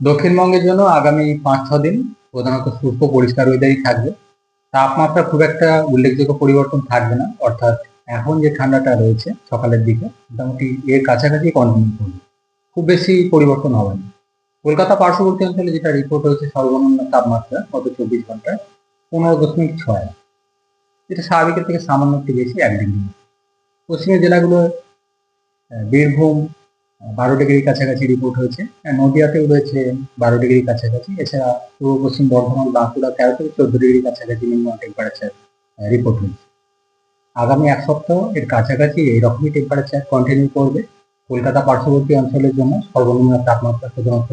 দক্ষিণবঙ্গের জন্য আগামী ৫-৬ দিন প্রধানত শুষ্ক পরিষ্কার ওয়েদারই থাকবে। তাপমাত্রা খুব একটা উল্লেখযোগ্য পরিবর্তন থাকবে না, অর্থাৎ এখন যে ঠান্ডাটা রয়েছে সকালের দিকে মোটামুটি এর কাছাকাছি কন্টিনিউ করবে, খুব বেশি পরিবর্তন হবে না। কলকাতা পার্শ্ববর্তী অঞ্চলে যেটা রিপোর্ট হয়েছে সর্বনিম্ন তাপমাত্রা গত ২৪ ঘন্টায় ১৫.৬, যেটা স্বাভাবিকের থেকে সামান্য একটু বেশি ১ ডিগ্রি। পশ্চিমের জেলাগুলো বীরভূম ১২ ডিগ্রির কাছাকাছি রিপোর্ট হয়েছে, নদিয়াতেও রয়েছে ১২ ডিগ্রির কাছাকাছি। এছাড়া পূর্ব পশ্চিম বর্ধমান, বাঁকুড়া ১৩ থেকে ১৪ ডিগ্রি কাছাকাছি মিনিমাম টেম্পারেচার রিপোর্ট হয়েছে। আগামী ১ সপ্তাহ এর কাছাকাছি এইরকমই টেম্পারেচার কন্টিনিউ করবে। কলকাতা পার্শ্ববর্তী অঞ্চলের জন্য সর্বনিম্ন তাপমাত্রা সাধারণত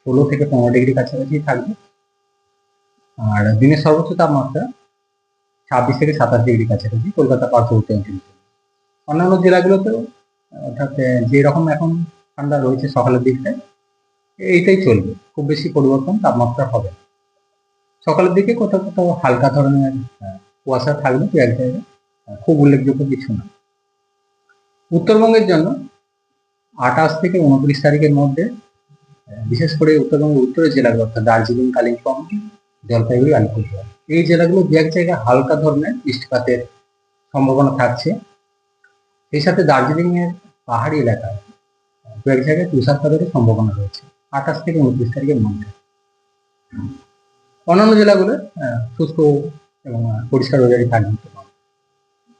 ১৬ থেকে ১৫ ডিগ্রি কাছাকাছি থাকবে, আর দিনের সর্বোচ্চ তাপমাত্রা ২৬ থেকে ২৭ ডিগ্রি কাছাকাছি কলকাতা পার্শ্ববর্তী অঞ্চলে। অন্যান্য জেলাগুলোতেও অর্থাৎ যেরকম এখন ঠান্ডা রয়েছে সকালের দিকটায় এইটাই চলবে, খুব বেশি পরিবর্তন তাপমাত্রা হবে না। সকালের দিকে কোথাও কোথাও হালকা ধরনের কুয়াশা থাকবে দু এক জায়গায়, খুব উল্লেখযোগ্য কিছু না। উত্তরবঙ্গের জন্য ২৮ থেকে ২৯ তারিখের মধ্যে বিশেষ করে উত্তরবঙ্গের উত্তরের জেলাগুলো অর্থাৎ দার্জিলিং, কালিম্পং, জলপাইগুড়ি, আলিপুরদুয়ার এই জেলাগুলো দু এক জায়গায় হালকা ধরনের বৃষ্টিপাতের সম্ভাবনা থাকছে। এই সাথে দার্জিলিং এর পাহাড়ি এলাকায় দু এক জায়গায় তুষারপাতের সম্ভাবনা রয়েছে ২৮ থেকে ২৯ তারিখের মধ্যে। অন্যান্য জেলাগুলো শুষ্ক এবং পরিষ্কার ওয়েদারই থাকবে।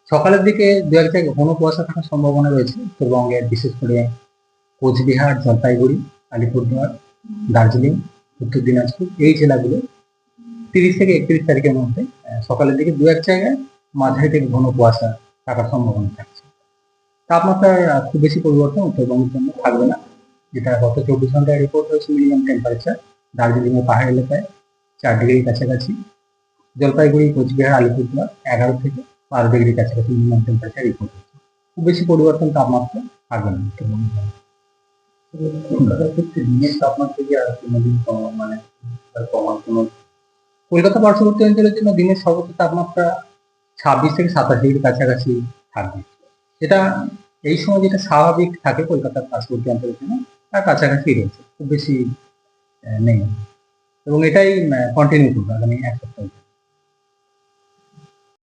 সকালের দিকে দু এক জায়গায় ঘন কুয়াশা থাকার সম্ভাবনা রয়েছে উত্তরবঙ্গের, বিশেষ করে কোচবিহার, জলপাইগুড়ি, আলিপুরদুয়ার, দার্জিলিং, উত্তর দিনাজপুর এই জেলাগুলো ৩০ থেকে ৩১ তারিখের মধ্যে সকালের দিকে দু এক জায়গায় মাঝারি থেকে ঘন কুয়াশা থাকার সম্ভাবনা থাকছে। তাপমাত্রার খুব বেশি পরিবর্তন উত্তরবঙ্গের জন্য থাকবে না, যেটা গত ২৪ ঘন্টায় রিপোর্ট হয়েছে। মিনিমাম টেম্পারেচার দার্জিলিং এর পাহাড় এলাকায় ৪ ডিগ্রির কাছাকাছি, জলপাইগুড়ি, কোচবিহার, আলিপুরদুয়ার ১১ থেকে ১২ ডিগ্রির কাছাকাছি মিনিমাম টেম্পারেচার রিপোর্ট হয়েছে। খুব বেশি পরিবর্তন তাপমাত্রা থাকবে না উত্তরবঙ্গে। দিনের তাপমাত্রা কি আর কোনোদিন মানে কমার কোনো? কলকাতা পার্শ্ববর্তী অঞ্চলের জন্য দিনের সর্বোচ্চ তাপমাত্রা ২৬ থেকে ২৭ ডিগ্রির কাছাকাছি থাকবে, যেটা এই সময় যেটা স্বাভাবিক থাকে কলকাতার পার্শ্ববর্তী অঞ্চলের জন্য তার কাছাকাছি রয়েছে, খুব বেশি নেই, এবং এটাই কন্টিনিউ করবে আগামী ১ সপ্তাহ।